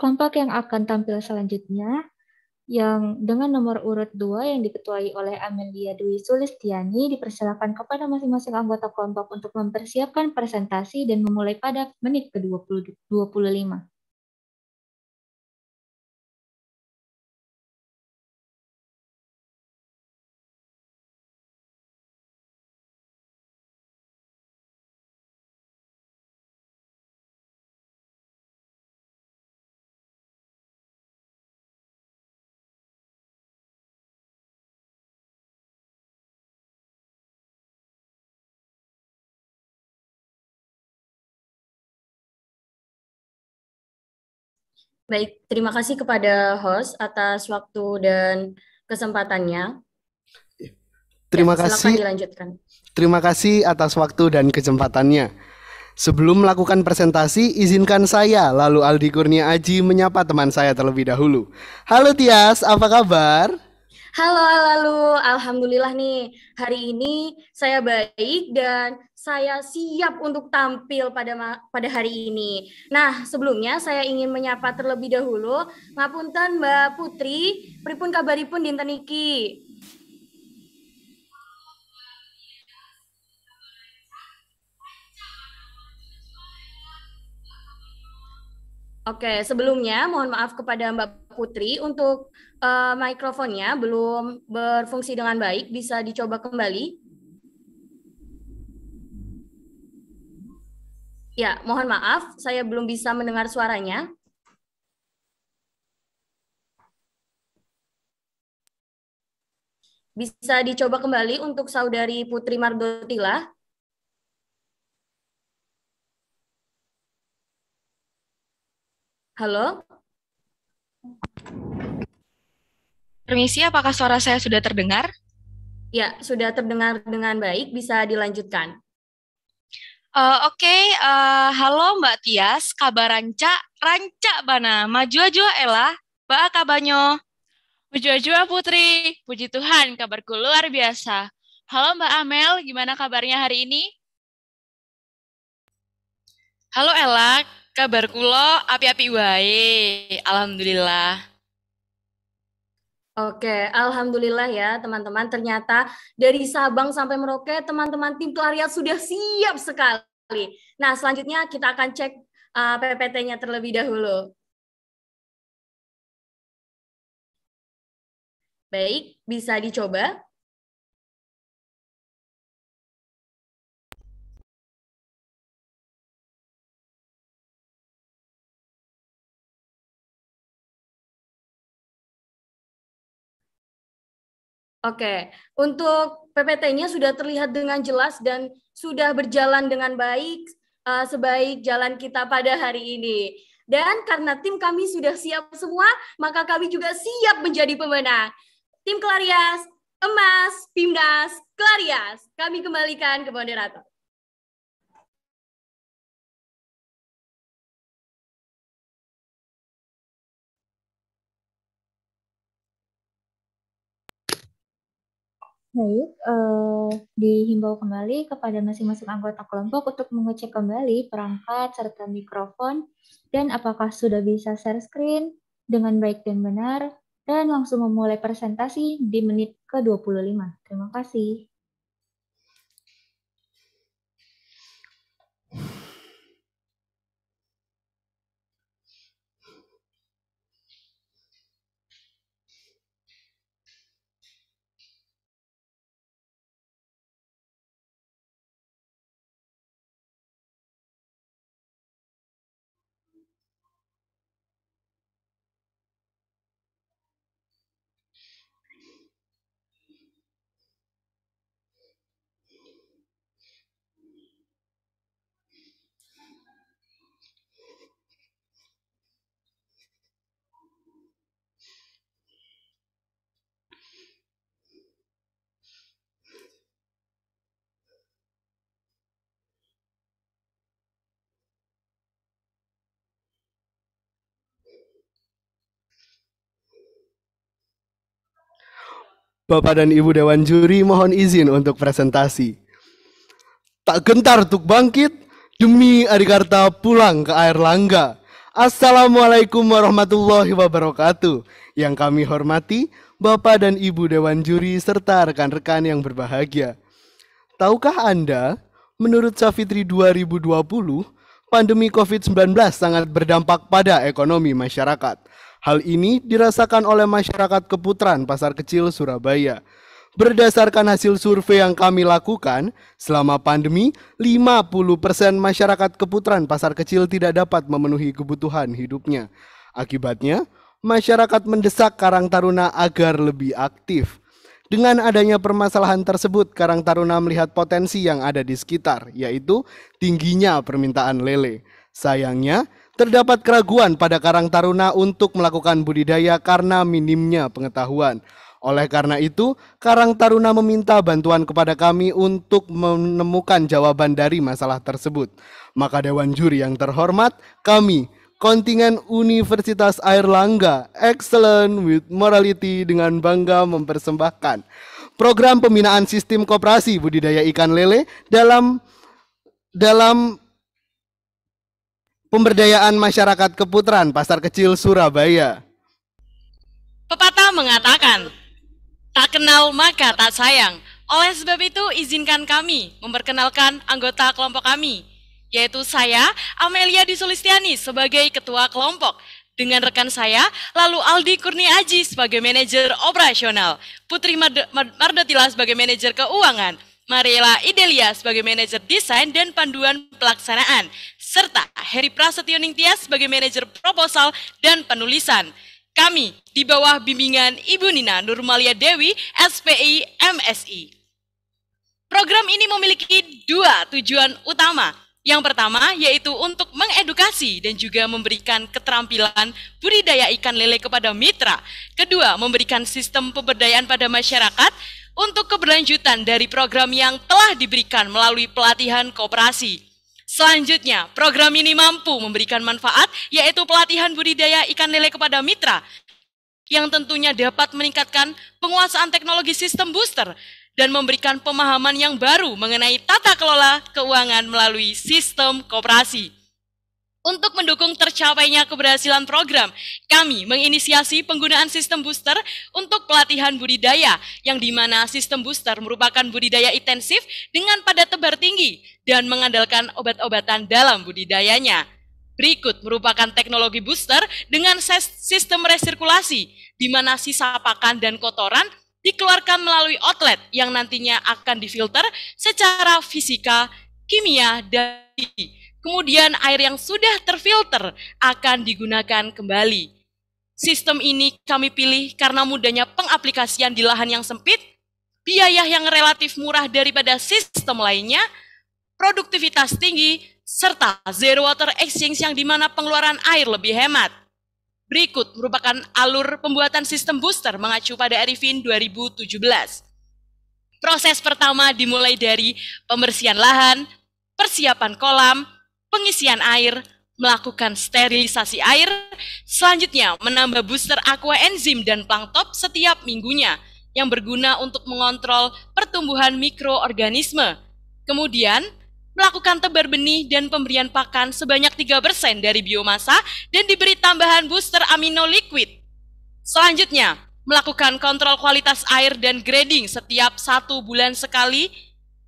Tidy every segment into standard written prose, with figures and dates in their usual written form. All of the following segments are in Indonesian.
Kelompok yang akan tampil selanjutnya yang dengan nomor urut 2 yang diketuai oleh Amelia Dwi Sulistiani dipersilakan kepada masing-masing anggota kelompok untuk mempersiapkan presentasi dan memulai pada menit ke-25. Baik, terima kasih kepada host atas waktu dan kesempatannya. Ya, Terima silakan kasih, dilanjutkan. terima kasih atas waktu dan kesempatannya. Sebelum melakukan presentasi, izinkan saya, lalu Aldi Kurnia Aji, menyapa teman saya terlebih dahulu. Halo Tias, apa kabar? Halo, halo, alhamdulillah nih. Hari ini saya baik dan saya siap untuk tampil pada hari ini. Nah, sebelumnya saya ingin menyapa terlebih dahulu. Ngapunten Mbak Putri, pripun kabaripun dinten iki? Oke, sebelumnya mohon maaf kepada Mbak Putri untuk mikrofonnya belum berfungsi dengan baik. Bisa dicoba kembali? Ya, mohon maaf, saya belum bisa mendengar suaranya. Bisa dicoba kembali untuk saudari Putri Mardotila. Halo? Permisi, apakah suara saya sudah terdengar? Ya, sudah terdengar dengan baik, bisa dilanjutkan. Oke, halo Mbak Tias, kabar ranca bana, maju aja Ella, Mbak kabarnya. Maju aja Putri, puji Tuhan, kabarku luar biasa. Halo Mbak Amel, gimana kabarnya hari ini? Halo Ella, kabarku lo api-api wae, alhamdulillah. Oke, alhamdulillah ya teman-teman. Ternyata dari Sabang sampai Merauke, teman-teman tim pelarian sudah siap sekali. Nah, selanjutnya kita akan cek PPT-nya terlebih dahulu. Baik, bisa dicoba. Oke, untuk PPT-nya sudah terlihat dengan jelas dan sudah berjalan dengan baik sebaik jalan kita pada hari ini. Dan karena tim kami sudah siap semua, maka kami juga siap menjadi pemenang. Tim Klarias, Emas, Pimnas, Klarias. Kami kembalikan ke moderator. Baik, dihimbau kembali kepada masing-masing anggota kelompok untuk mengecek kembali perangkat serta mikrofon dan apakah sudah bisa share screen dengan baik dan benar dan langsung memulai presentasi di menit ke-25. Terima kasih. Bapak dan Ibu Dewan Juri, mohon izin untuk presentasi. Tak gentar untuk bangkit, demi Adikarta pulang ke air langga. Assalamualaikum warahmatullahi wabarakatuh. Yang kami hormati Bapak dan Ibu Dewan Juri serta rekan-rekan yang berbahagia. Tahukah Anda, menurut Savitri 2020, pandemi COVID-19 sangat berdampak pada ekonomi masyarakat. Hal ini dirasakan oleh masyarakat Keputaran Pasar Kecil Surabaya. Berdasarkan hasil survei yang kami lakukan, selama pandemi, 50% masyarakat Keputaran Pasar Kecil tidak dapat memenuhi kebutuhan hidupnya. Akibatnya, masyarakat mendesak Karang Taruna agar lebih aktif. Dengan adanya permasalahan tersebut, Karang Taruna melihat potensi yang ada di sekitar, yaitu tingginya permintaan lele. Sayangnya, terdapat keraguan pada Karang Taruna untuk melakukan budidaya karena minimnya pengetahuan. Oleh karena itu, Karang Taruna meminta bantuan kepada kami untuk menemukan jawaban dari masalah tersebut. Maka Dewan Juri yang terhormat, kami, kontingen Universitas Airlangga, excellent with morality, dengan bangga mempersembahkan program pembinaan sistem koperasi budidaya ikan lele dalam pemberdayaan masyarakat Keputaran Pasar Kecil Surabaya. Pepatah mengatakan, tak kenal maka tak sayang. Oleh sebab itu, izinkan kami memperkenalkan anggota kelompok kami, yaitu saya, Amelia Disulistiani, sebagai ketua kelompok, dengan rekan saya, lalu Aldi Kurnia Aji sebagai manajer operasional, Putri Mardotila sebagai manajer keuangan, Mariela Idelia sebagai manajer desain dan panduan pelaksanaan, serta Heri Prasetyo Ningtyas sebagai manajer proposal dan penulisan. Kami di bawah bimbingan Ibu Nina Nurmalia Dewi, SPI MSI. Program ini memiliki dua tujuan utama. Yang pertama yaitu untuk mengedukasi dan juga memberikan keterampilan budidaya ikan lele kepada mitra. Kedua, memberikan sistem pemberdayaan pada masyarakat untuk keberlanjutan dari program yang telah diberikan melalui pelatihan koperasi. Selanjutnya, program ini mampu memberikan manfaat, yaitu pelatihan budidaya ikan lele kepada mitra, yang tentunya dapat meningkatkan penguasaan teknologi sistem booster dan memberikan pemahaman yang baru mengenai tata kelola keuangan melalui sistem koperasi. Untuk mendukung tercapainya keberhasilan program, kami menginisiasi penggunaan sistem booster untuk pelatihan budidaya, yang dimana sistem booster merupakan budidaya intensif dengan pada tebar tinggi dan mengandalkan obat-obatan dalam budidayanya. Berikut merupakan teknologi booster dengan sistem resirkulasi, di mana sisa pakan dan kotoran dikeluarkan melalui outlet yang nantinya akan difilter secara fisika, kimia, dan kemudian air yang sudah terfilter akan digunakan kembali. Sistem ini kami pilih karena mudahnya pengaplikasian di lahan yang sempit, biaya yang relatif murah daripada sistem lainnya, produktivitas tinggi, serta zero water exchange yang dimana pengeluaran air lebih hemat. Berikut merupakan alur pembuatan sistem booster mengacu pada Arifin 2017. Proses pertama dimulai dari pembersihan lahan, persiapan kolam, pengisian air, melakukan sterilisasi air, selanjutnya menambah booster aqua enzim dan planktop setiap minggunya yang berguna untuk mengontrol pertumbuhan mikroorganisme. Kemudian, melakukan tebar benih dan pemberian pakan sebanyak 3% dari biomasa dan diberi tambahan booster amino liquid. Selanjutnya, melakukan kontrol kualitas air dan grading setiap 1 bulan sekali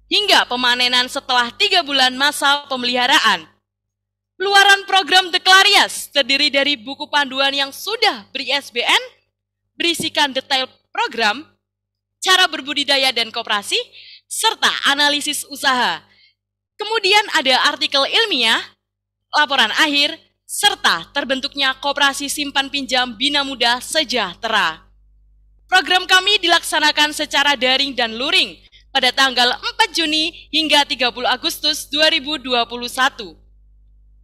hingga pemanenan setelah 3 bulan masa pemeliharaan. Luaran program The Clarias terdiri dari buku panduan yang sudah ber-ISBN, berisikan detail program, cara berbudidaya dan koperasi, serta analisis usaha. Kemudian ada artikel ilmiah, laporan akhir, serta terbentuknya koperasi simpan pinjam Bina Muda Sejahtera. Program kami dilaksanakan secara daring dan luring pada tanggal 4 Juni hingga 30 Agustus 2021.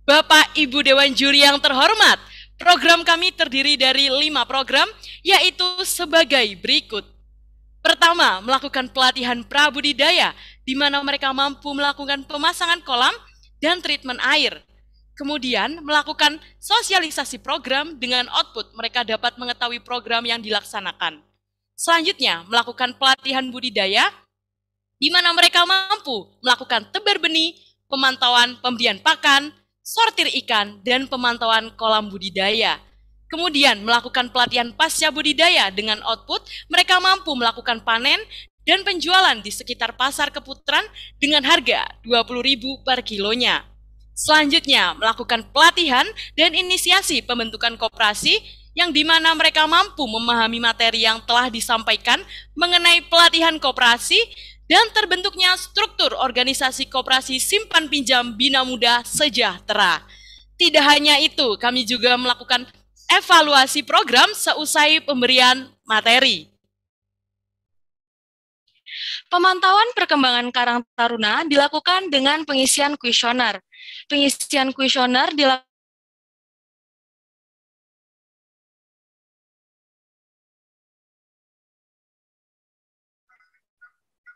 Bapak Ibu Dewan Juri yang terhormat, program kami terdiri dari 5 program, yaitu sebagai berikut. Pertama, melakukan pelatihan prabudidaya, di mana mereka mampu melakukan pemasangan kolam dan treatment air. Kemudian, melakukan sosialisasi program dengan output mereka dapat mengetahui program yang dilaksanakan. Selanjutnya, melakukan pelatihan budidaya, di mana mereka mampu melakukan tebar benih, pemantauan pemberian pakan, sortir ikan, dan pemantauan kolam budidaya. Kemudian melakukan pelatihan pasca budidaya dengan output, mereka mampu melakukan panen dan penjualan di sekitar pasar Keputaran dengan harga Rp20.000 per kilonya. Selanjutnya, melakukan pelatihan dan inisiasi pembentukan koperasi yang dimana mereka mampu memahami materi yang telah disampaikan mengenai pelatihan koperasi dan terbentuknya struktur organisasi koperasi simpan pinjam Bina Muda Sejahtera. Tidak hanya itu, kami juga melakukan evaluasi program seusai pemberian materi. Pemantauan perkembangan Karang Taruna dilakukan dengan pengisian kuesioner. Pengisian kuesioner dilakukan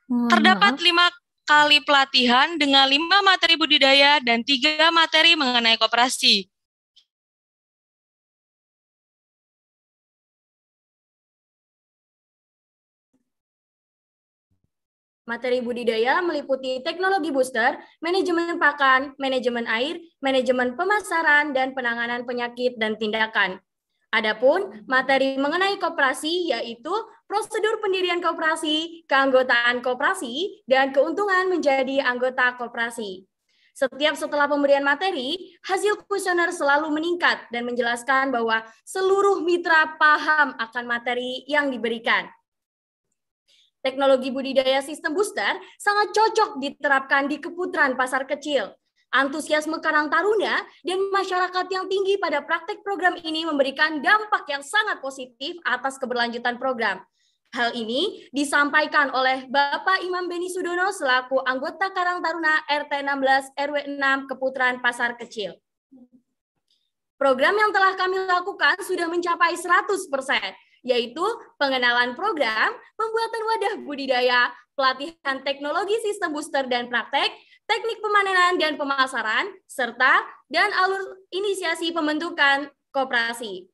terdapat 5 kali pelatihan dengan 5 materi budidaya dan 3 materi mengenai koperasi. Materi budidaya meliputi teknologi booster, manajemen pakan, manajemen air, manajemen pemasaran, dan penanganan penyakit dan tindakan. Adapun materi mengenai koperasi yaitu prosedur pendirian koperasi, keanggotaan koperasi, dan keuntungan menjadi anggota koperasi. Setiap setelah pemberian materi, hasil kuesioner selalu meningkat dan menjelaskan bahwa seluruh mitra paham akan materi yang diberikan. Teknologi budidaya sistem booster sangat cocok diterapkan di Keputaran pasar kecil. Antusiasme Karang Taruna dan masyarakat yang tinggi pada praktek program ini memberikan dampak yang sangat positif atas keberlanjutan program. Hal ini disampaikan oleh Bapak Imam Beni Sudono selaku anggota Karang Taruna RT 16 RW 6 Keputaran Pasar Kecil. Program yang telah kami lakukan sudah mencapai 100%, yaitu pengenalan program, pembuatan wadah budidaya, pelatihan teknologi sistem booster dan praktek, teknik pemanenan dan pemasaran, serta dan alur inisiasi pembentukan koperasi.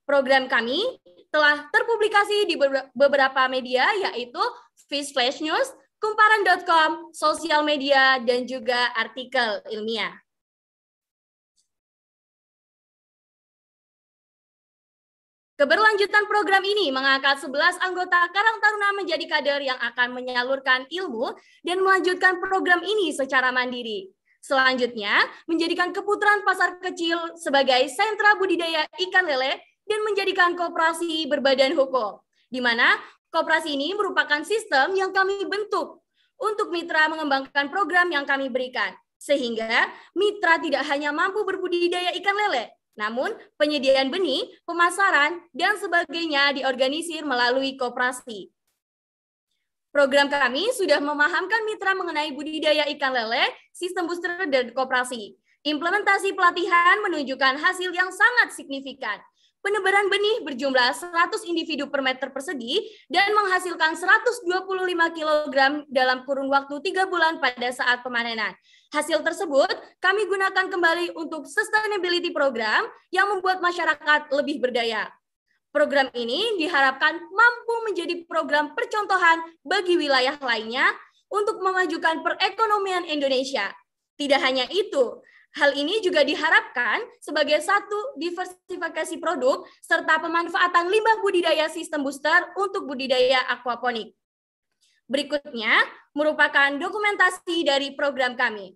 Program kami telah terpublikasi di beberapa media, yaitu Fish Flash News, Kumparan.com, sosial media, dan juga artikel ilmiah. Keberlanjutan program ini mengangkat 11 anggota Karang Taruna menjadi kader yang akan menyalurkan ilmu dan melanjutkan program ini secara mandiri. Selanjutnya, menjadikan Keputaran Pasar Kecil sebagai sentra budidaya ikan lele dan menjadikan koperasi berbadan hukum, di mana koperasi ini merupakan sistem yang kami bentuk untuk mitra mengembangkan program yang kami berikan, sehingga mitra tidak hanya mampu berbudidaya ikan lele, namun penyediaan benih, pemasaran, dan sebagainya diorganisir melalui koperasi. Program kami sudah memahamkan mitra mengenai budidaya ikan lele, sistem booster, dan koperasi. Implementasi pelatihan menunjukkan hasil yang sangat signifikan. Penebaran benih berjumlah 100 individu per meter persegi dan menghasilkan 125 kg dalam kurun waktu 3 bulan pada saat pemanenan. Hasil tersebut kami gunakan kembali untuk sustainability program yang membuat masyarakat lebih berdaya. Program ini diharapkan mampu menjadi program percontohan bagi wilayah lainnya untuk memajukan perekonomian Indonesia. Tidak hanya itu, hal ini juga diharapkan sebagai satu diversifikasi produk serta pemanfaatan limbah budidaya sistem booster untuk budidaya aquaponik. Berikutnya merupakan dokumentasi dari program kami.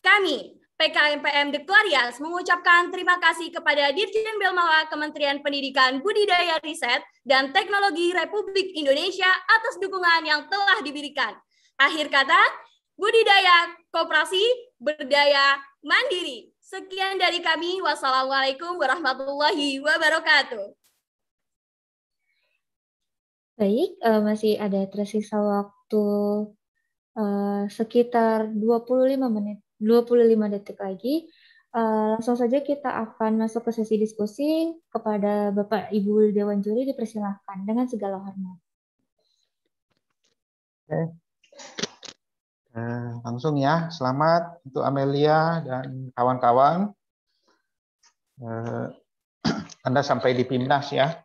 Kami, PKMPM Deklarias, mengucapkan terima kasih kepada Dirjen Belmawa Kementerian Pendidikan, Budidaya, Riset, dan Teknologi Republik Indonesia atas dukungan yang telah diberikan. Akhir kata, budidaya koperasi, berdaya mandiri. Sekian dari kami. Wassalamualaikum warahmatullahi wabarakatuh. Baik, masih ada tersisa waktu sekitar 25 detik lagi. Langsung saja kita akan masuk ke sesi diskusi. Kepada Bapak Ibu Dewan Juri dipersilahkan dengan segala hormat. Oke. Langsung ya, selamat untuk Amelia dan kawan-kawan. Anda sampai di PIMNAS ya,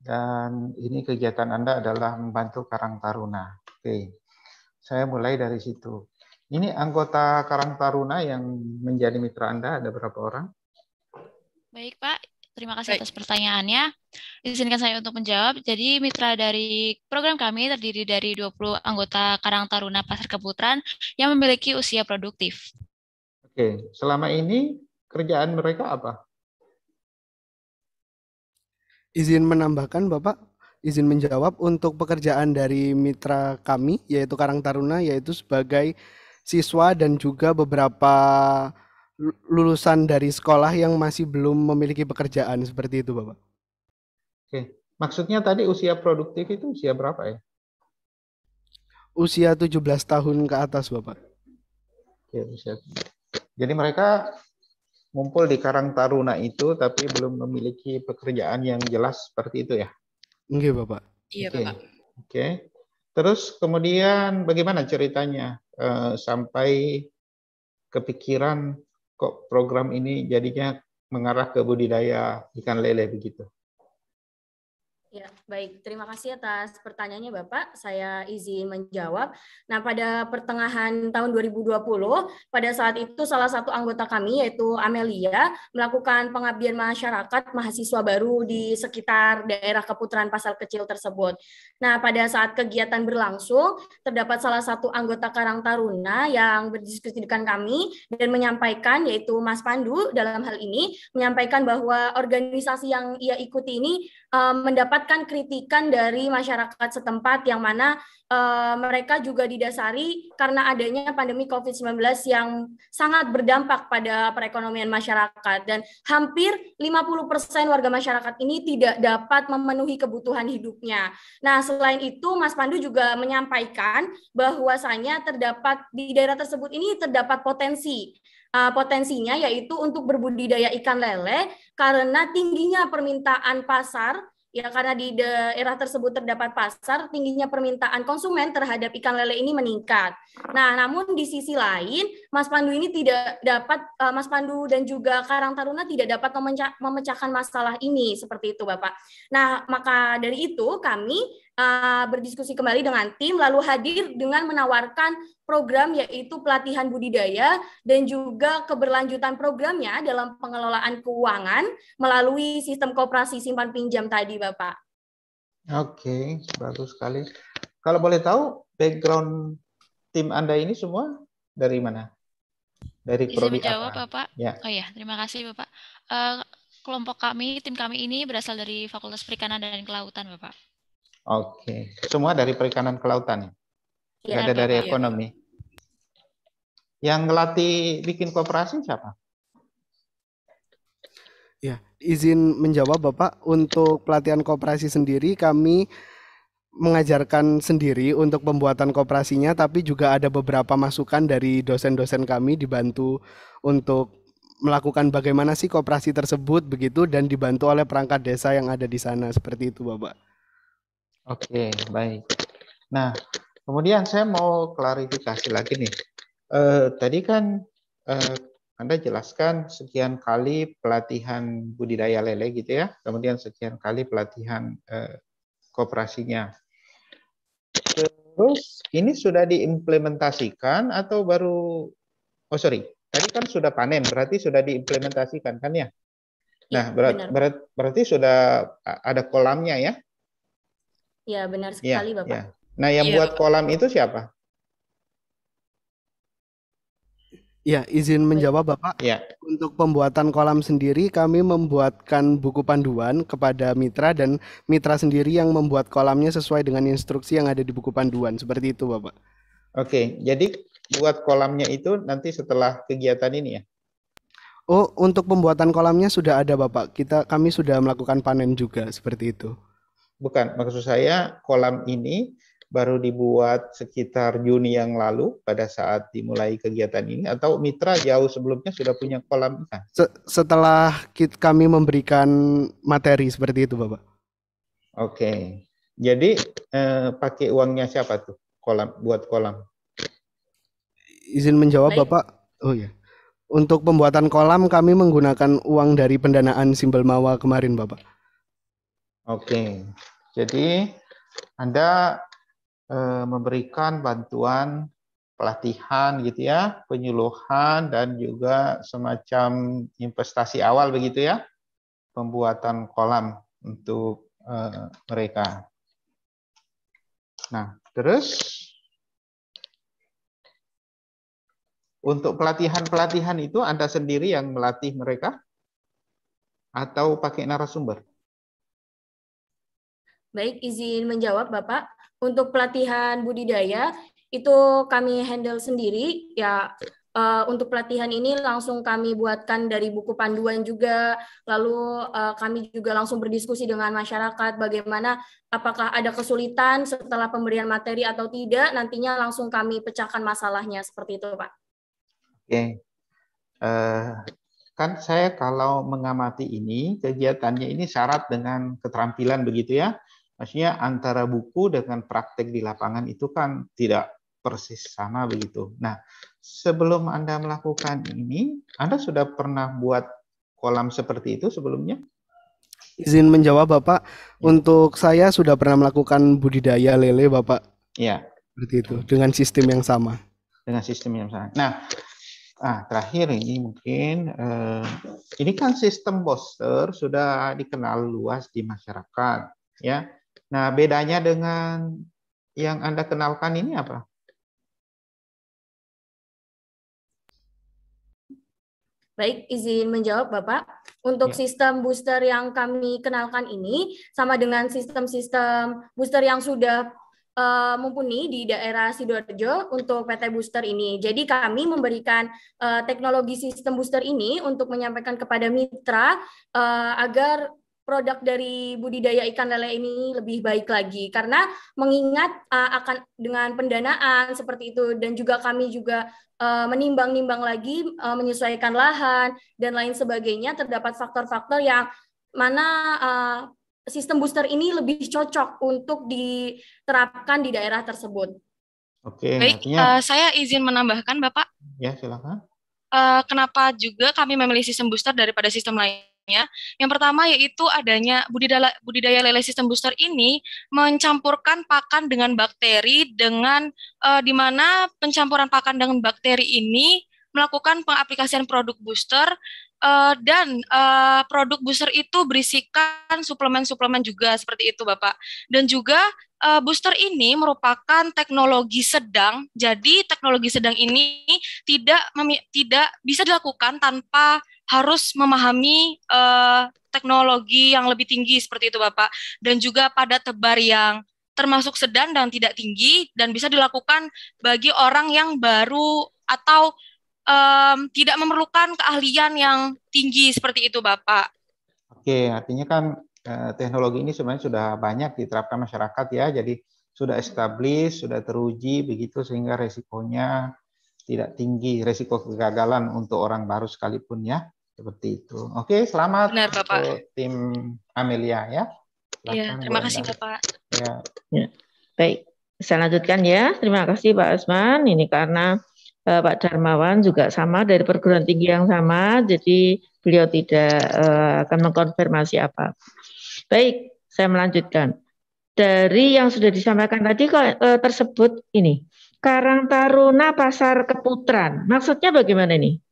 dan ini kegiatan Anda adalah membantu Karang Taruna. Oke, saya mulai dari situ. Ini anggota Karang Taruna yang menjadi mitra Anda ada berapa orang? Baik, Pak. Terima kasih atas pertanyaannya. Izinkan saya untuk menjawab. Jadi, mitra dari program kami terdiri dari 20 anggota Karang Taruna Pasar Keputaran yang memiliki usia produktif. Oke, selama ini kerjaan mereka apa? Izin menambahkan Bapak, izin menjawab untuk pekerjaan dari mitra kami yaitu Karang Taruna yaitu sebagai siswa dan juga beberapa lulusan dari sekolah yang masih belum memiliki pekerjaan seperti itu Bapak. Oke, maksudnya tadi usia produktif itu usia berapa ya? Usia 17 tahun ke atas Bapak. Oke, usia. Jadi mereka ngumpul di Karang Taruna itu tapi belum memiliki pekerjaan yang jelas seperti itu ya? Nggih Bapak. Iya, Oke. Bapak. Oke. Terus kemudian bagaimana ceritanya sampai kepikiran kok program ini jadinya mengarah ke budidaya ikan lele begitu? Ya, baik. Terima kasih atas pertanyaannya, Bapak. Saya izin menjawab. Nah, pada pertengahan tahun 2020, pada saat itu salah satu anggota kami, yaitu Amelia, melakukan pengabdian masyarakat mahasiswa baru di sekitar daerah Keputaran Pasar Kecil tersebut. Nah, pada saat kegiatan berlangsung, terdapat salah satu anggota Karang Taruna yang berdiskusi dengan kami dan menyampaikan, yaitu Mas Pandu dalam hal ini, menyampaikan bahwa organisasi yang ia ikuti ini mendapatkan kritikan dari masyarakat setempat yang mana mereka juga didasari karena adanya pandemi COVID-19 yang sangat berdampak pada perekonomian masyarakat dan hampir 50% warga masyarakat ini tidak dapat memenuhi kebutuhan hidupnya. Nah, selain itu Mas Pandu juga menyampaikan bahwasanya terdapat di daerah tersebut ini terdapat potensinya yaitu untuk berbudidaya ikan lele karena tingginya permintaan pasar. Ya, karena di daerah tersebut terdapat pasar, tingginya permintaan konsumen terhadap ikan lele ini meningkat. Nah, namun di sisi lain, Mas Pandu ini tidak dapat, Mas Pandu dan juga Karang Taruna tidak dapat memecahkan masalah ini, seperti itu, Bapak. Nah, maka dari itu kami berdiskusi kembali dengan tim, lalu hadir dengan menawarkan program yaitu pelatihan budidaya dan juga keberlanjutan programnya dalam pengelolaan keuangan melalui sistem koperasi simpan pinjam tadi, Bapak. Oke, bagus sekali. Kalau boleh tahu background tim Anda ini semua dari mana? Dari Izin prodi menjawab, apa? Bapak. Ya. Oh ya, terima kasih, Bapak. Kelompok kami, tim kami ini berasal dari Fakultas Perikanan dan Kelautan, Bapak. Oke, semua dari perikanan kelautan ya? Tidak Ya, ada dari Bapak. ekonomi. Yang ngelatih bikin koperasi siapa? Ya, izin menjawab Bapak, untuk pelatihan koperasi sendiri kami mengajarkan sendiri untuk pembuatan koperasinya, tapi juga ada beberapa masukan dari dosen-dosen kami dibantu untuk melakukan bagaimana sih koperasi tersebut begitu dan dibantu oleh perangkat desa yang ada di sana seperti itu Bapak. Oke, baik. Nah, kemudian saya mau klarifikasi lagi nih. Tadi kan Anda jelaskan sekian kali pelatihan budidaya lele gitu ya, kemudian sekian kali pelatihan koperasinya. Terus ini sudah diimplementasikan atau baru? Oh sorry, tadi kan sudah panen, berarti sudah diimplementasikan kan ya? Nah, berarti sudah ada kolamnya ya? Ya, benar sekali, Bapak. Ya. Nah, yang buat kolam itu siapa? Ya, izin menjawab Bapak. Ya. Untuk pembuatan kolam sendiri kami membuatkan buku panduan kepada mitra dan mitra sendiri yang membuat kolamnya sesuai dengan instruksi yang ada di buku panduan. Seperti itu Bapak. Oke, jadi buat kolamnya itu nanti setelah kegiatan ini ya? Oh, untuk pembuatan kolamnya sudah ada Bapak. Kami sudah melakukan panen juga seperti itu. Bukan, maksud saya kolam ini baru dibuat sekitar Juni yang lalu pada saat dimulai kegiatan ini atau mitra jauh sebelumnya sudah punya kolam ikan? Setelah kami memberikan materi seperti itu Bapak. Oke, jadi pakai uangnya siapa tuh buat kolam? Izin menjawab Bapak. Oh ya. Untuk pembuatan kolam kami menggunakan uang dari pendanaan Simbel Mawa kemarin Bapak. Oke, jadi Anda memberikan bantuan pelatihan gitu ya, penyuluhan dan juga semacam investasi awal begitu ya, pembuatan kolam untuk mereka. Nah, terus untuk pelatihan-pelatihan itu Anda sendiri yang melatih mereka atau pakai narasumber? Baik, izin menjawab Bapak. Untuk pelatihan budidaya itu kami handle sendiri ya. Untuk pelatihan ini langsung kami buatkan dari buku panduan juga, lalu kami juga langsung berdiskusi dengan masyarakat bagaimana apakah ada kesulitan setelah pemberian materi atau tidak, nantinya langsung kami pecahkan masalahnya seperti itu Pak. Oke. Kan saya kalau mengamati ini, kegiatannya ini syarat dengan keterampilan begitu ya. Maksudnya antara buku dengan praktek di lapangan itu kan tidak persis sama begitu. Nah, sebelum Anda melakukan ini, Anda sudah pernah buat kolam seperti itu sebelumnya? Izin menjawab Bapak, untuk saya sudah pernah melakukan budidaya lele Bapak. Ya. Seperti itu, dengan sistem yang sama. Dengan sistem yang sama. Nah, terakhir ini mungkin, ini kan sistem booster sudah dikenal luas di masyarakat, ya. Nah, bedanya dengan yang Anda kenalkan ini apa? Baik, izin menjawab Bapak. Untuk sistem booster yang kami kenalkan ini sama dengan sistem-sistem booster yang sudah mumpuni di daerah Sidoarjo untuk PT Booster ini. Jadi kami memberikan teknologi sistem booster ini untuk menyampaikan kepada mitra agar produk dari budidaya ikan lele ini lebih baik lagi, karena mengingat akan dengan pendanaan seperti itu, dan juga kami juga menimbang-nimbang lagi, menyesuaikan lahan dan lain sebagainya, terdapat faktor-faktor yang mana sistem booster ini lebih cocok untuk diterapkan di daerah tersebut. Oke, baik, artinya saya izin menambahkan Bapak. Ya, silakan. Kenapa juga kami memilih sistem booster daripada sistem lainnya? Yang pertama yaitu adanya budidaya lele sistem booster ini mencampurkan pakan dengan bakteri dengan di mana pencampuran pakan dengan bakteri ini melakukan pengaplikasian produk booster dan produk booster itu berisikan suplemen-suplemen juga seperti itu Bapak. Dan juga booster ini merupakan teknologi sedang. Jadi teknologi sedang ini tidak bisa dilakukan tanpa harus memahami teknologi yang lebih tinggi seperti itu Bapak, dan juga pada tebar yang termasuk sedang dan tidak tinggi, dan bisa dilakukan bagi orang yang baru atau tidak memerlukan keahlian yang tinggi seperti itu Bapak. Oke, artinya kan teknologi ini sebenarnya sudah banyak diterapkan masyarakat ya, jadi sudah established, sudah teruji begitu sehingga resikonya tidak tinggi, resiko kegagalan untuk orang baru sekalipun ya, seperti itu. Oke, selamat. Benar, Bapak. Untuk tim Amelia ya. Iya, terima kasih Bapak. Ya. Baik, saya lanjutkan ya. Terima kasih Pak Asman. Ini karena Pak Darmawan juga sama dari perguruan tinggi yang sama, jadi beliau tidak akan mengkonfirmasi apa. Baik, saya melanjutkan. Dari yang sudah disampaikan tadi tersebut ini, Karang Taruna Pasar Keputran, maksudnya bagaimana ini?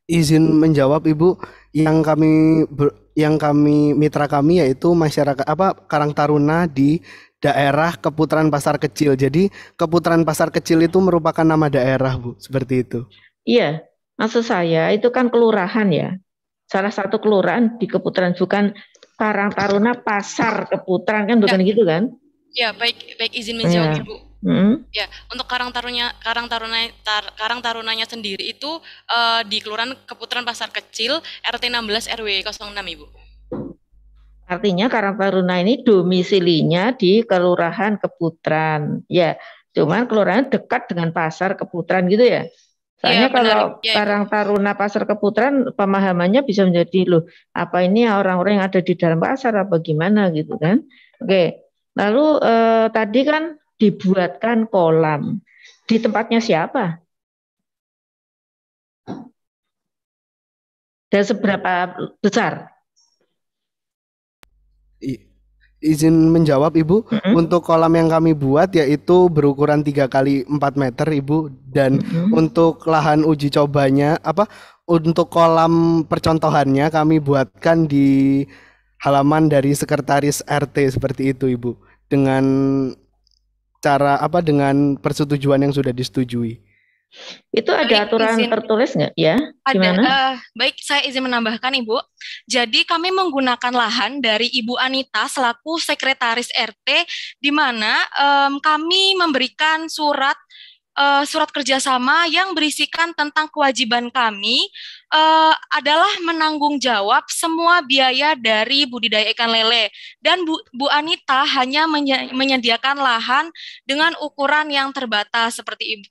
Izin menjawab Ibu, yang kami mitra kami yaitu masyarakat Karang Taruna di daerah Keputaran Pasar Kecil. Jadi Keputaran Pasar Kecil itu merupakan nama daerah Bu, seperti itu. Iya, maksud saya itu kan kelurahan ya. Salah satu kelurahan di Keputaran, bukan Karang Taruna Pasar Keputaran kan, bukan gitu kan? Ya, baik izin menjawab Ibu. Ya, untuk Karang Tarunanya sendiri itu di Kelurahan Keputaran Pasar Kecil RT 16 RW 06 Ibu. Artinya Karang Taruna ini domisilinya di Kelurahan Keputaran. Ya, cuman kelurahan dekat dengan Pasar Keputaran gitu ya. Soalnya ya, kalau ya, Karang Taruna Pasar Keputaran pemahamannya bisa menjadi loh, apa ini orang-orang yang ada di dalam pasar apa gimana gitu kan. Oke. Lalu tadi kan dibuatkan kolam. Di tempatnya siapa? Dan seberapa besar? Izin menjawab Ibu, untuk kolam yang kami buat yaitu berukuran 3 kali 4 meter Ibu, dan untuk lahan uji cobanya untuk kolam percontohannya kami buatkan di halaman dari sekretaris RT seperti itu Ibu, dengan dengan persetujuan yang sudah disetujui. Itu ada aturan tertulis nggak ya? Ada. Baik, saya izin menambahkan Ibu. Jadi kami menggunakan lahan dari Ibu Anita selaku sekretaris RT, di mana kami memberikan surat kerjasama yang berisikan tentang kewajiban kami adalah menanggung jawab semua biaya dari budidaya ikan lele, dan Bu Anita hanya menyediakan lahan dengan ukuran yang terbatas seperti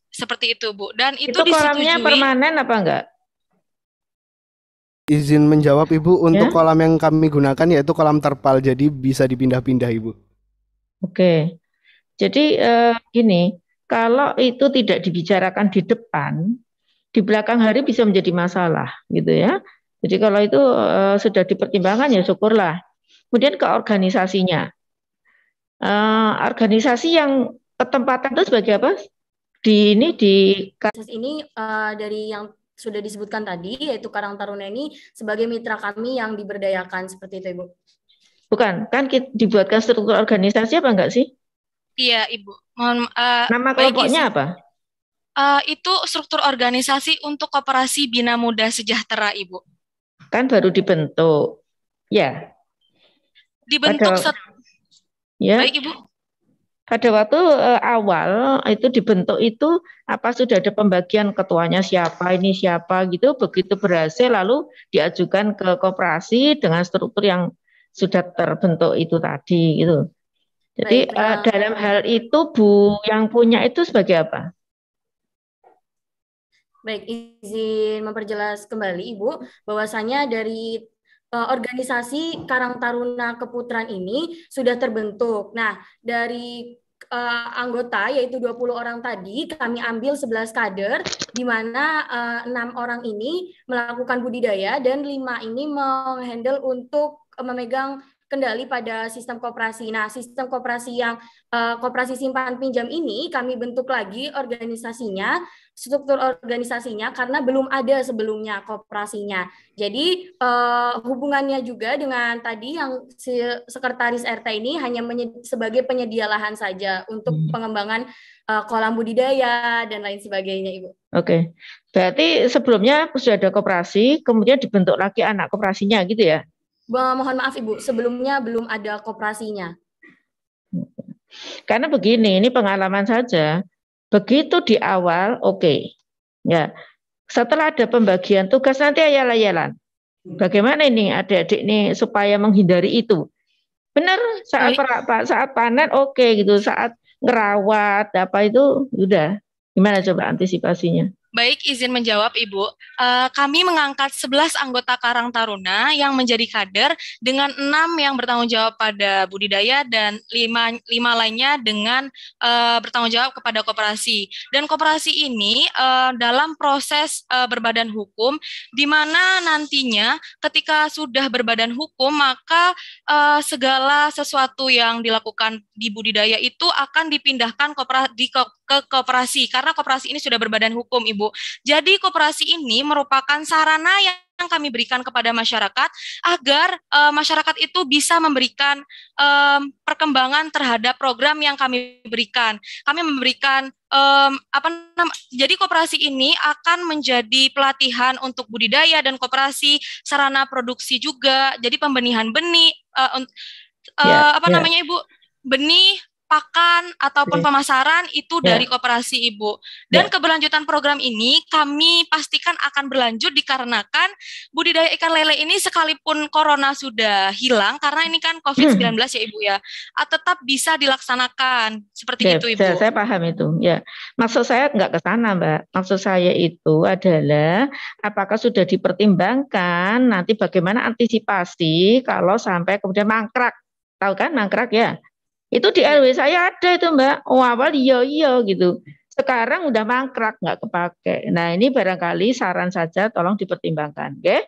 itu Bu, dan itu kolamnya permanen apa enggak? Izin menjawab Ibu, untuk kolam yang kami gunakan yaitu kolam terpal, jadi bisa dipindah-pindah Ibu. Oke, jadi gini, kalau itu tidak dibicarakan di depan, di belakang hari bisa menjadi masalah, gitu ya. Jadi kalau itu sudah dipertimbangkan ya syukurlah. Kemudian ke organisasinya, organisasi yang ketempatan itu sebagai apa? Di ini dari yang sudah disebutkan tadi, yaitu Karang Taruna ini sebagai mitra kami yang diberdayakan seperti itu Ibu. Bukan, kan dibuatkan struktur organisasi apa enggak sih? Iya, Ibu. Nama kelompoknya apa? Itu struktur organisasi untuk Koperasi Bina Muda Sejahtera, Ibu. Kan baru dibentuk. Ya. Dibentuk Baik, Ibu. Pada waktu awal itu dibentuk itu apa sudah ada pembagian ketuanya siapa, ini siapa gitu, begitu berhasil lalu diajukan ke koperasi dengan struktur yang sudah terbentuk itu tadi gitu. Jadi dalam hal itu Bu yang punya itu sebagai apa? Baik, izin memperjelas kembali Ibu, bahwasanya dari organisasi Karang Taruna Keputran ini sudah terbentuk. Nah, dari anggota yaitu 20 orang tadi kami ambil 11 kader, di mana 6 orang ini melakukan budidaya dan 5 ini menghandle untuk memegang kendali pada sistem koperasi. Nah, sistem koperasi yang koperasi simpan pinjam ini kami bentuk lagi organisasinya, struktur organisasinya karena belum ada sebelumnya koperasinya. Jadi hubungannya juga dengan tadi yang si sekretaris RT ini hanya sebagai penyedia lahan saja untuk pengembangan kolam budidaya dan lain sebagainya, Ibu. Oke, berarti sebelumnya sudah ada koperasi, kemudian dibentuk lagi anak koperasinya gitu ya? Mohon maaf Ibu, sebelumnya belum ada koperasinya. Karena begini, ini pengalaman saja. Begitu di awal, oke. Ya. Setelah ada pembagian tugas nanti ayal-ayalan. Bagaimana ini adik-adik ini supaya menghindari itu? Benar, saat panen oke gitu, saat ngerawat apa itu udah. Gimana coba antisipasinya? Baik, izin menjawab Ibu. Kami mengangkat 11 anggota Karang Taruna yang menjadi kader dengan 6 yang bertanggung jawab pada budidaya dan 5 lainnya dengan bertanggung jawab kepada koperasi. Dan koperasi ini dalam proses berbadan hukum, di mana nantinya ketika sudah berbadan hukum, maka segala sesuatu yang dilakukan di budidaya itu akan dipindahkan ke koperasi, karena koperasi ini sudah berbadan hukum, Ibu. Jadi koperasi ini merupakan sarana yang kami berikan kepada masyarakat agar masyarakat itu bisa memberikan perkembangan terhadap program yang kami berikan. Kami memberikan jadi koperasi ini akan menjadi pelatihan untuk budidaya dan koperasi, sarana produksi juga. Jadi pembenihan benih, namanya Ibu, benih, pakan ataupun pemasaran itu dari koperasi Ibu. Dan keberlanjutan program ini kami pastikan akan berlanjut dikarenakan budidaya ikan lele ini sekalipun corona sudah hilang, karena ini kan COVID-19 ya Ibu ya, tetap bisa dilaksanakan seperti itu Ibu. Saya paham itu ya. Maksud saya nggak ke sana Mbak. Maksud saya itu adalah apakah sudah dipertimbangkan nanti bagaimana antisipasi kalau sampai kemudian mangkrak. Tahu kan mangkrak ya? Itu di RW saya ada itu Mbak, awal iya gitu. Sekarang udah mangkrak, nggak kepake. Nah ini barangkali saran saja tolong dipertimbangkan. Oke?